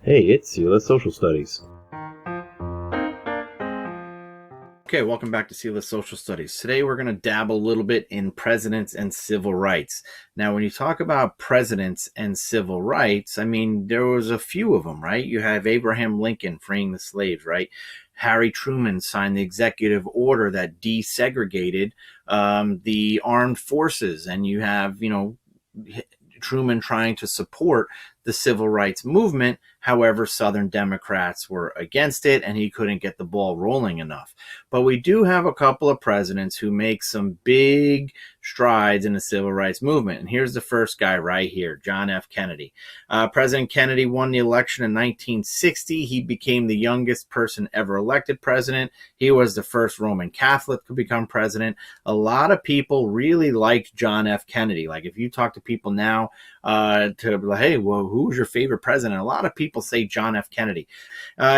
Hey, it's Sela Social Studies. Okay, welcome back to Sela Social Studies. Today we're going to dabble a little bit in presidents and civil rights. Now, when you talk about presidents and civil rights, I mean, there was a few of them, right? You have Abraham Lincoln freeing the slaves, right? Harry Truman signed the executive order that desegregated the armed forces, and you have, Truman trying to support the civil rights movement. However, Southern Democrats were against it and he couldn't get the ball rolling enough. But we do have a couple of presidents who make some big strides in the civil rights movement. And here's the first guy right here, John F. Kennedy. President Kennedy won the election in 1960. He became the youngest person ever elected president. He was the first Roman Catholic to become president. A lot of people really liked John F. Kennedy. Like if you talk to people now, hey, well, who's your favorite president? A lot of people say John F. Kennedy.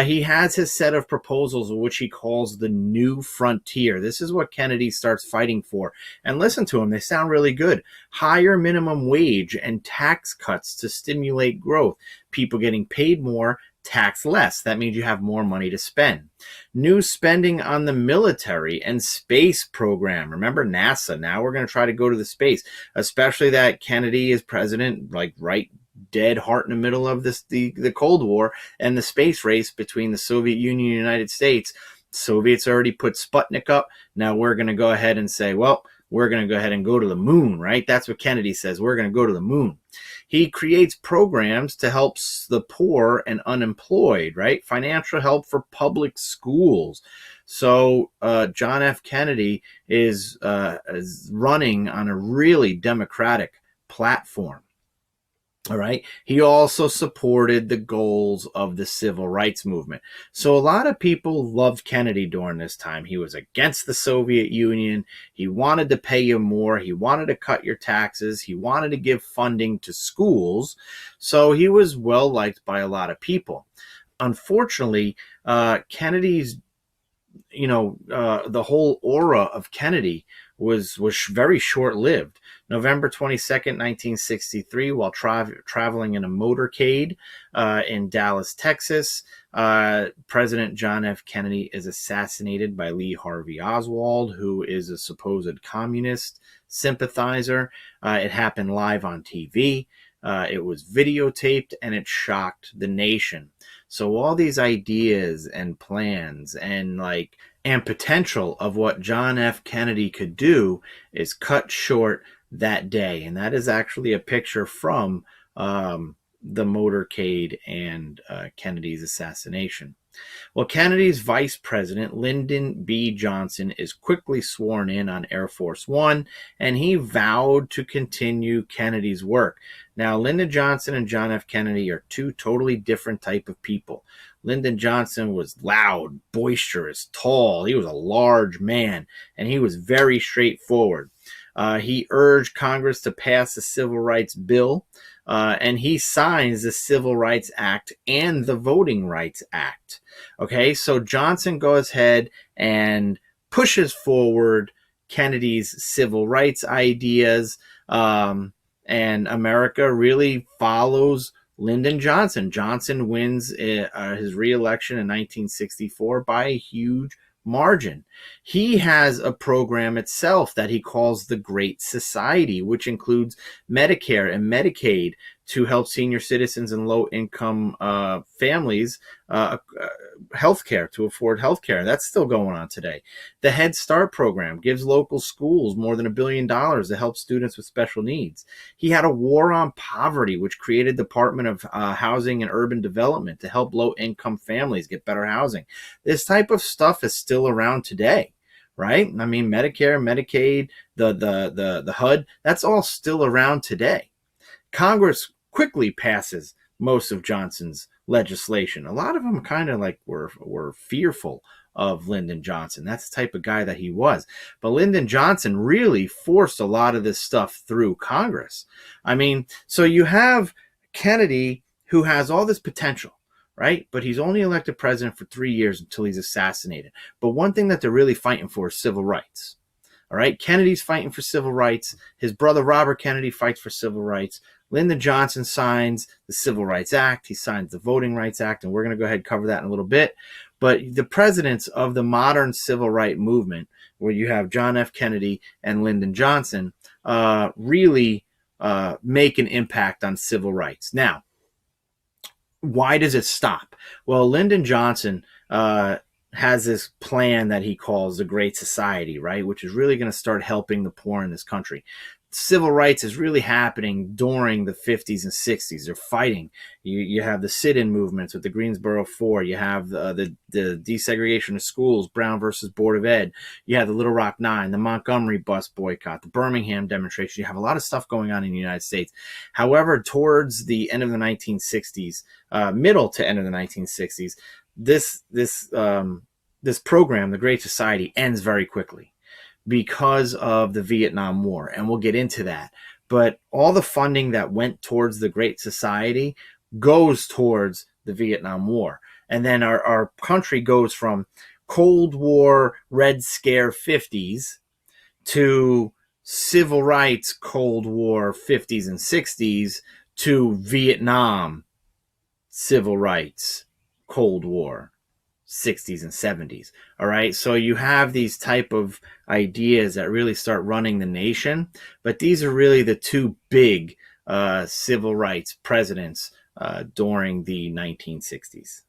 He has his set of proposals, which he calls the New Frontier. This is what Kennedy starts fighting for. And listen to them, they sound really good. Higher minimum wage and tax cuts to stimulate growth. People getting paid more, tax less. That means you have more money to spend. New spending on the military and space program. Remember NASA? Now we're going to try to go to the space, especially that Kennedy is president, like right dead heart in the middle of the Cold War and the space race between the Soviet Union and the United States. Soviets already put Sputnik up. Now we're going to go ahead and say, well, we're going to go ahead and go to the moon, right? That's what Kennedy says. We're going to go to the moon. He creates programs to help the poor and unemployed, right? Financial help for public schools. So John F. Kennedy is running on a really democratic platform. All right. He also supported the goals of the civil rights movement. So a lot of people loved Kennedy during this time. He was against the Soviet Union. He wanted to pay you more. He wanted to cut your taxes. He wanted to give funding to schools. So he was well liked by a lot of people. Unfortunately, Kennedy's, the whole aura of Kennedy was very short-lived. November 22nd, 1963, while traveling in a motorcade in Dallas, Texas, President John F. Kennedy is assassinated by Lee Harvey Oswald, who is a supposed communist sympathizer. It happened live on TV. It was videotaped, and it shocked the nation. So all these ideas and plans and potential of what John F. Kennedy could do is cut short that day. And that is actually a picture from the motorcade and Kennedy's assassination. Well, Kennedy's vice president, Lyndon B. Johnson, is quickly sworn in on Air Force One, and he vowed to continue Kennedy's work. Now, Lyndon Johnson and John F. Kennedy are two totally different type of people. Lyndon Johnson was loud, boisterous, tall. He was a large man, and he was very straightforward. He urged Congress to pass the Civil Rights Bill, and he signs the Civil Rights Act and the Voting Rights Act. Okay, so Johnson goes ahead and pushes forward Kennedy's civil rights ideas, and America really follows Lyndon Johnson. Johnson wins his re-election in 1964 by a huge margin. He has a program itself that he calls the Great Society, which includes Medicare and Medicaid to help senior citizens and low-income families healthcare, to afford healthcare. That's still going on today. The Head Start program gives local schools more than $1 billion to help students with special needs. He had a war on poverty, which created Department of Housing and Urban Development to help low-income families get better housing. This type of stuff is still around today, right? I mean, Medicare, Medicaid, the HUD, that's all still around today. Congress quickly passes most of Johnson's legislation. A lot of them kind of were fearful of Lyndon Johnson. That's the type of guy that he was. But Lyndon Johnson really forced a lot of this stuff through Congress. I mean, so you have Kennedy, who has all this potential, right? But he's only elected president for 3 years until he's assassinated. But one thing that they're really fighting for is civil rights. All right, Kennedy's fighting for civil rights. His brother Robert Kennedy fights for civil rights. Lyndon Johnson signs the Civil Rights Act. He signs the Voting Rights Act, and we're going to go ahead and cover that in a little bit. But the presidents of the modern civil rights movement, where you have John F. Kennedy and Lyndon Johnson, really make an impact on civil rights. Now, why does it stop? Well, Lyndon Johnson has this plan that he calls the Great Society, right? Which is really going to start helping the poor in this country. Civil rights is really happening during the 50s and 60s. They're fighting. You have the sit-in movements with the Greensboro Four. You have the desegregation of schools, Brown versus Board of Ed. You have the Little Rock Nine, the Montgomery bus boycott, the Birmingham demonstration. You have a lot of stuff going on in the United States. However, towards the end of the 1960s, middle to end of the 1960s, this program, the Great Society, ends very quickly because of the Vietnam War, and we'll get into that. But all the funding that went towards the Great Society goes towards the Vietnam War. And then our country goes from Cold War, Red Scare 50s to Civil Rights, Cold War 50s and 60s to Vietnam, Civil Rights, Cold War 60s and 70s. All right. So you have these type of ideas that really start running the nation. But these are really the two big civil rights presidents during the 1960s.